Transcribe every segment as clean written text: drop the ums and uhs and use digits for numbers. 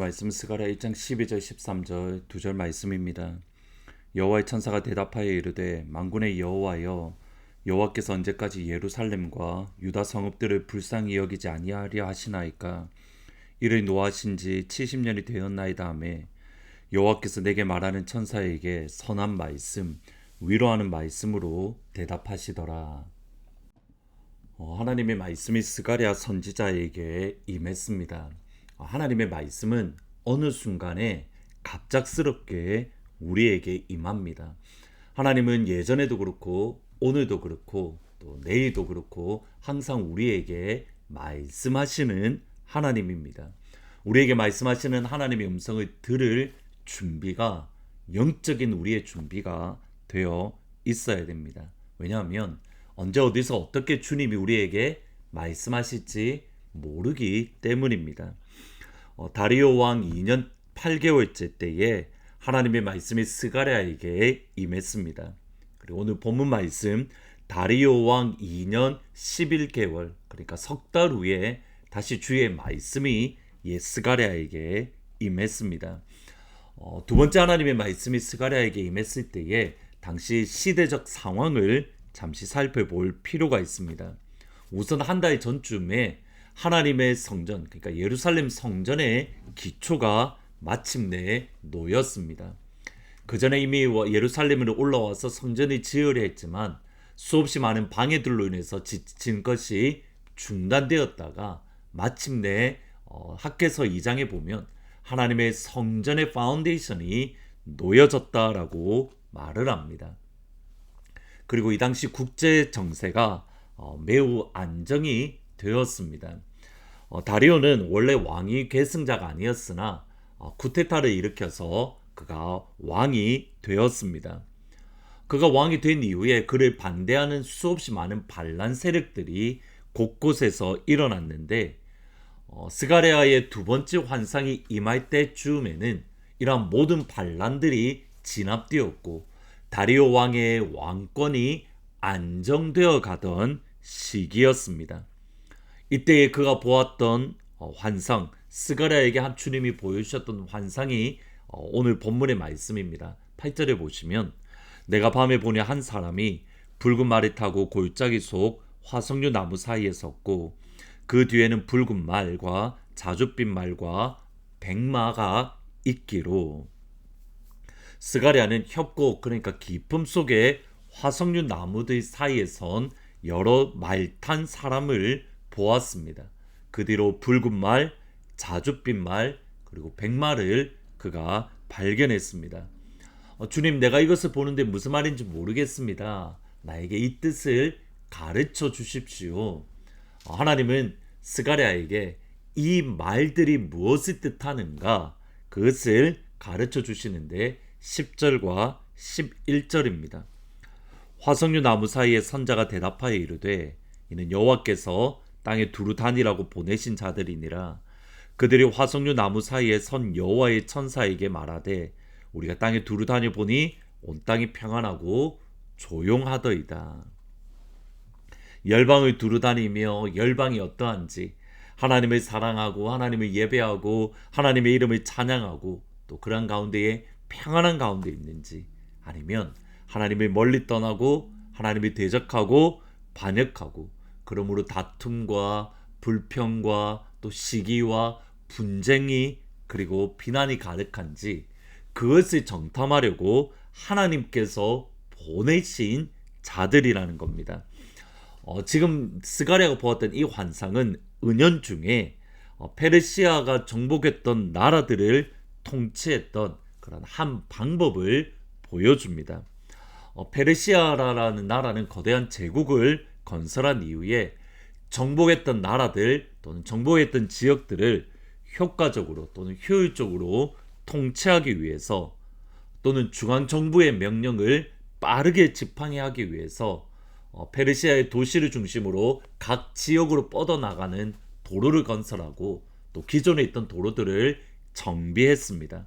말씀 스가랴 1장 12절 13절 두 절 말씀입니다. 여호와의 천사가 대답하여 이르되 만군의 여호와여 여호와께서 언제까지 예루살렘과 유다 성읍들을 불쌍히 여기지 아니하려 하시나이까. 이를 노하신 지 70년이 되었나이다 하매 여호와께서 내게 말하는 천사에게 선한 말씀 위로하는 말씀으로 대답하시더라. 하나님의 말씀이 스가랴 선지자에게 임했습니다. 하나님의 말씀은 어느 순간에 갑작스럽게 우리에게 임합니다. 하나님은 예전에도 그렇고 오늘도 그렇고 또 내일도 그렇고 항상 우리에게 말씀하시는 하나님입니다. 우리에게 말씀하시는 하나님의 음성을 들을 준비가 영적인 우리의 준비가 되어 있어야 됩니다. 왜냐하면 언제 어디서 어떻게 주님이 우리에게 말씀하실지 모르기 때문입니다. 다리오 왕 2년 8개월째 때에 하나님의 말씀이 스가랴에게 임했습니다. 그리고 오늘 본문 말씀 다리오 왕 2년 11개월 그러니까 석 달 후에 다시 주의 말씀이 스가랴에게 임했습니다. 두 번째 하나님의 말씀이 스가랴에게 임했을 때에 당시 시대적 상황을 잠시 살펴볼 필요가 있습니다. 우선 한 달 전쯤에 하나님의 성전, 그러니까 예루살렘 성전의 기초가 마침내 놓였습니다. 그 전에 이미 예루살렘으로 올라와서 성전이 지으려 했지만 수없이 많은 방해들로 인해서 지친 것이 중단되었다가 마침내 학개서 2장에 보면 하나님의 성전의 파운데이션이 놓여졌다라고 말을 합니다. 그리고 이 당시 국제 정세가 매우 안정이 되었습니다. 다리오는 원래 왕위 계승자가 아니었으나 쿠데타를 일으켜서 그가 왕이 되었습니다. 그가 왕이 된 이후에 그를 반대하는 수없이 많은 반란 세력들이 곳곳에서 일어났는데 스가랴의 두 번째 환상이 임할 때쯤에는 이러한 모든 반란들이 진압되었고 다리오 왕의 왕권이 안정되어 가던 시기였습니다. 이때에 그가 보았던 환상, 스가랴에게 주님이 보여주셨던 환상이 오늘 본문의 말씀입니다. 8절에 보시면 내가 밤에 보니 한 사람이 붉은 말을 타고 골짜기 속 화석류 나무 사이에 섰고 그 뒤에는 붉은 말과 자줏빛 말과 백마가 있기로. 스가랴는 협곡 그러니까 깊음 속에 화석류 나무들 사이에 선 여러 말 탄 사람을 보았습니다. 그 뒤로 붉은 말, 자줏빛 말 그리고 백마를 그가 발견했습니다. 주님 내가 이것을 보는데 무슨 말인지 모르겠습니다. 나에게 이 뜻을 가르쳐 주십시오. 하나님은 스가랴에게 이 말들이 무엇을 뜻하는가 그것을 가르쳐 주시는데 10절과 11절입니다. 화석류 나무 사이에 선자가 대답하여 이르되 이는 여호와께서 땅에 두루 다니라고 보내신 자들이니라. 그들이 화석류 나무 사이에 선 여호와의 천사에게 말하되 우리가 땅에 두루 다녀 보니 온 땅이 평안하고 조용하더이다. 열방을 두루 다니며 열방이 어떠한지 하나님을 사랑하고 하나님을 예배하고 하나님의 이름을 찬양하고 또 그런 가운데에 평안한 가운데 있는지 아니면 하나님을 멀리 떠나고 하나님을 대적하고 반역하고 그러므로 다툼과 불평과 또 시기와 분쟁이 그리고 비난이 가득한지 그것을 정탐하려고 하나님께서 보내신 자들이라는 겁니다. 지금 스가랴가 보았던 이 환상은 은연중에 페르시아가 정복했던 나라들을 통치했던 그런 한 방법을 보여줍니다. 페르시아라는 나라는 거대한 제국을 건설한 이후에 정복했던 나라들 또는 정복했던 지역들을 효과적으로 또는 효율적으로 통치하기 위해서 또는 중앙정부의 명령을 빠르게 집행하게 하기 위해서 페르시아의 도시를 중심으로 각 지역으로 뻗어나가는 도로를 건설하고 또 기존에 있던 도로들을 정비했습니다.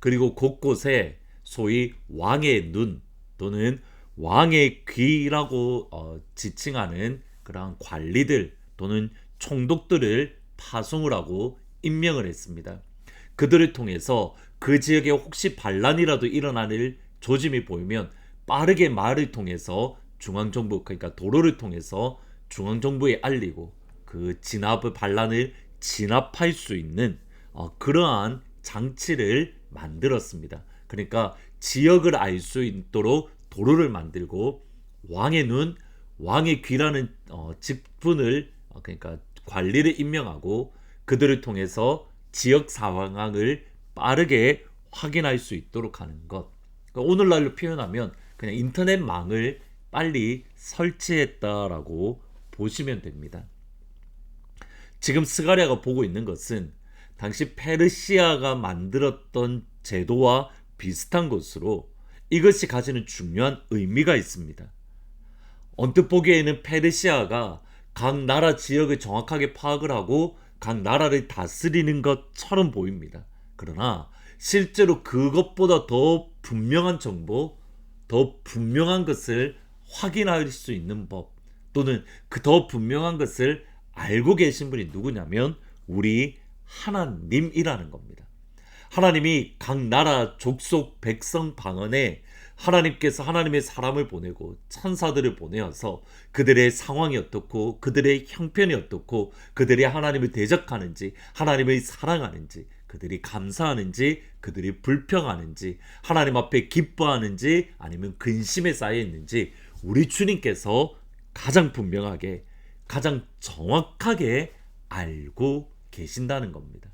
그리고 곳곳에 소위 왕의 눈 또는 왕의 귀라고 지칭하는 그러한 관리들 또는 총독들을 파송을 하고 임명을 했습니다. 그들을 통해서 그 지역에 혹시 반란이라도 일어나는 조짐이 보이면 빠르게 말을 통해서 중앙정부, 그러니까 도로를 통해서 중앙정부에 알리고 그 반란을 진압할 수 있는 그러한 장치를 만들었습니다. 그러니까 지역을 알 수 있도록 도로를 만들고 왕의 눈, 왕의 귀라는 직분을 그러니까 관리를 임명하고 그들을 통해서 지역 상황을 빠르게 확인할 수 있도록 하는 것. 그러니까 오늘날로 표현하면 그냥 인터넷망을 빨리 설치했다라고 보시면 됩니다. 지금 스가랴가 보고 있는 것은 당시 페르시아가 만들었던 제도와 비슷한 것으로 이것이 가지는 중요한 의미가 있습니다. 언뜻 보기에는 페르시아가 각 나라 지역을 정확하게 파악을 하고 각 나라를 다스리는 것처럼 보입니다. 그러나 실제로 그것보다 더 분명한 정보, 더 분명한 것을 확인할 수 있는 법, 또는 그 더 분명한 것을 알고 계신 분이 누구냐면 우리 하나님이라는 겁니다. 하나님이 각 나라 족속 백성 방언에 하나님께서 하나님의 사람을 보내고 천사들을 보내어서 그들의 상황이 어떻고 그들의 형편이 어떻고 그들이 하나님을 대적하는지 하나님을 사랑하는지 그들이 감사하는지 그들이 불평하는지 하나님 앞에 기뻐하는지 아니면 근심에 쌓여 있는지 우리 주님께서 가장 분명하게 가장 정확하게 알고 계신다는 겁니다.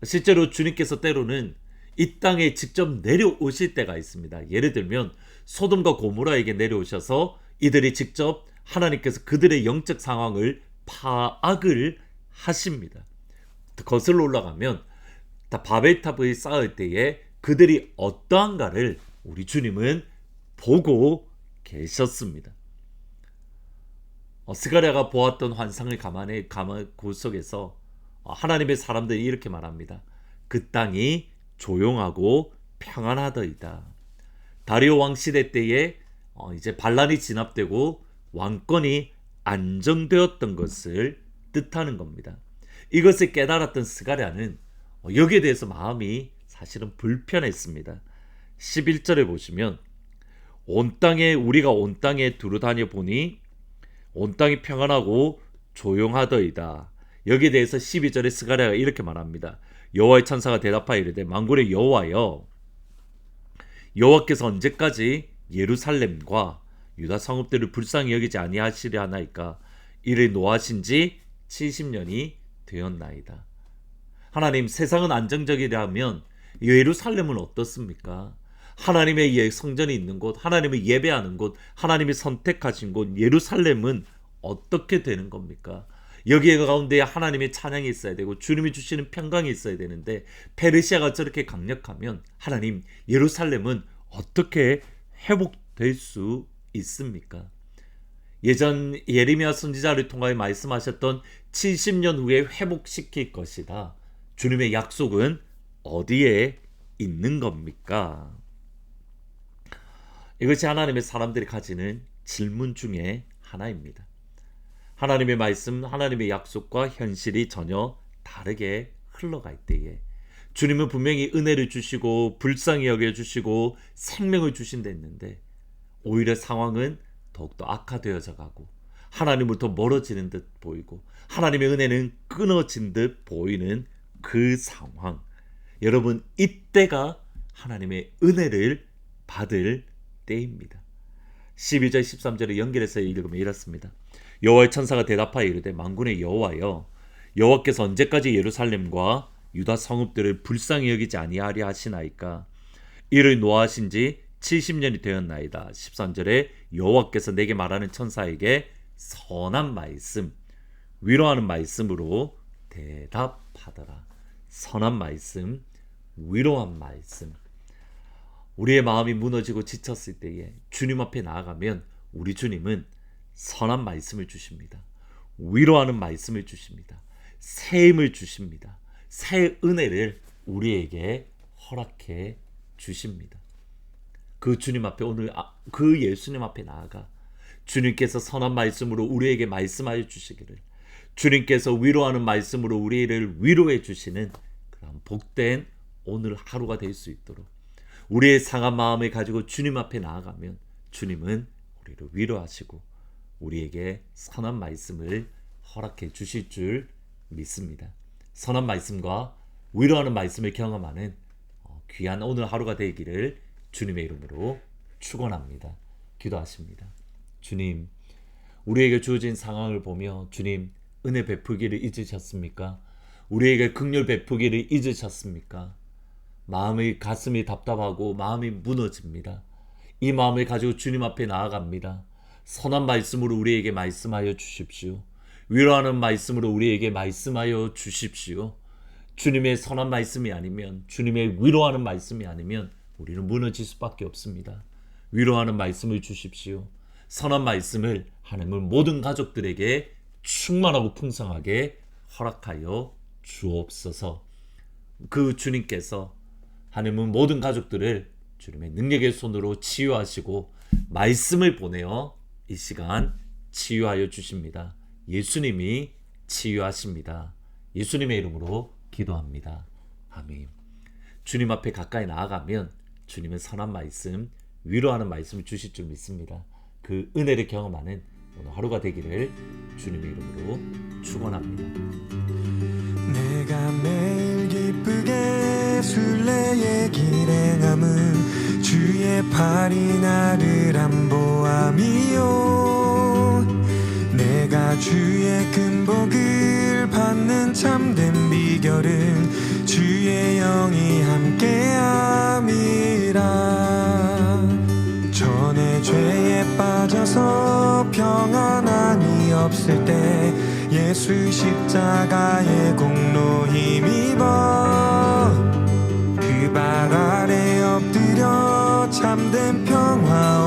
실제로 주님께서 때로는 이 땅에 직접 내려오실 때가 있습니다. 예를 들면 소돔과 고모라에게 내려오셔서 이들이 직접 하나님께서 그들의 영적 상황을 파악을 하십니다. 거슬러 올라가면 바벨탑을 쌓을 때에 그들이 어떠한가를 우리 주님은 보고 계셨습니다. 스가랴가 보았던 환상을 그 속에서 하나님의 사람들이 이렇게 말합니다. 그 땅이 조용하고 평안하더이다. 다리오 왕 시대 때에 이제 반란이 진압되고 왕권이 안정되었던 것을 뜻하는 겁니다. 이것을 깨달았던 스가랴는 여기에 대해서 마음이 사실은 불편했습니다. 11절에 보시면 우리가 온 땅에 두루다녀 보니 온 땅이 평안하고 조용하더이다. 여기에 대해서 12절에 스가랴가 이렇게 말합니다. 여호와의 천사가 대답하여 이르되 만군의 여호와여, 여호와께서 언제까지 예루살렘과 유다 성읍들을 불쌍히 여기지 아니하시려 하나이까? 이를 노하신 지 70년이 되었나이다. 하나님, 세상은 안정적이라면 예루살렘은 어떻습니까? 하나님의 성전이 있는 곳, 하나님을 예배하는 곳, 하나님이 선택하신 곳 예루살렘은 어떻게 되는 겁니까? 여기에 가운데 하나님의 찬양이 있어야 되고 주님이 주시는 평강이 있어야 되는데 페르시아가 저렇게 강력하면 하나님, 예루살렘은 어떻게 회복될 수 있습니까? 예전 예레미야 선지자를 통하여 말씀하셨던 70년 후에 회복시킬 것이다. 주님의 약속은 어디에 있는 겁니까? 이것이 하나님의 사람들이 가지는 질문 중에 하나입니다. 하나님의 말씀, 하나님의 약속과 현실이 전혀 다르게 흘러갈 때에 주님은 분명히 은혜를 주시고 불쌍히 여겨주시고 생명을 주신다 했는데 오히려 상황은 더욱더 악화되어져 가고 하나님으로부터 멀어지는 듯 보이고 하나님의 은혜는 끊어진 듯 보이는 그 상황. 여러분, 이때가 하나님의 은혜를 받을 때입니다. 12절 13절을 연결해서 읽으면 이렇습니다. 여호와의 천사가 대답하여 이르되 만군의 여호와여, 여호와께서 언제까지 예루살렘과 유다 성읍들을 불쌍히 여기지 아니하려 하시나이까? 이를 노하신 지 70년이 되었나이다. 13절에 여호와께서 내게 말하는 천사에게 선한 말씀, 위로하는 말씀으로 대답하더라. 선한 말씀, 위로한 말씀. 우리의 마음이 무너지고 지쳤을 때에 주님 앞에 나아가면 우리 주님은 선한 말씀을 주십니다. 위로하는 말씀을 주십니다. 새 힘을 주십니다. 새 은혜를 우리에게 허락해 주십니다. 그 주님 앞에 오늘 그 예수님 앞에 나아가 주님께서 선한 말씀으로 우리에게 말씀하여 주시기를, 주님께서 위로하는 말씀으로 우리를 위로해 주시는 그런 복된 오늘 하루가 될 수 있도록 우리의 상한 마음을 가지고 주님 앞에 나아가면 주님은 우리를 위로하시고 우리에게 선한 말씀을 허락해 주실 줄 믿습니다. 선한 말씀과 위로하는 말씀을 경험하는 귀한 오늘 하루가 되기를 주님의 이름으로 축원합니다. 기도하십니다. 주님, 우리에게 주어진 상황을 보며 주님 은혜 베푸기를 잊으셨습니까? 우리에게 긍휼 베푸기를 잊으셨습니까? 가슴이 답답하고 마음이 무너집니다. 이 마음을 가지고 주님 앞에 나아갑니다. 선한 말씀으로 우리에게 말씀하여 주십시오. 위로하는 말씀으로 우리에게 말씀하여 주십시오. 주님의 선한 말씀이 아니면, 주님의 위로하는 말씀이 아니면 우리는 무너질 수밖에 없습니다. 위로하는 말씀을 주십시오. 선한 말씀을 하나님은 모든 가족들에게 충만하고 풍성하게 허락하여 주옵소서. 그 주님께서 하나님은 모든 가족들을 주님의 능력의 손으로 치유하시고 말씀을 보내어 이 시간 치유하여 주십니다. 예수님이 치유하십니다. 예수님의 이름으로 기도합니다. 아멘. 주님 앞에 가까이 나아가면 주님은 선한 말씀, 위로하는 말씀을 주실 줄 믿습니다. 그 은혜를 경험하는 오늘 하루가 되기를 주님의 이름으로 축원합니다. 내가 매일 기쁘게 순례의 길에 남은 주의 팔이 나를 안보함이요 내가 주의 큰 복을 받는 참된 비결은 주의 영이 함께함이라 전에 죄에 빠져서 평안함이 없을 때 예수 십자가의 공로 힘입어 그 발 아래 엎드려 참된 평화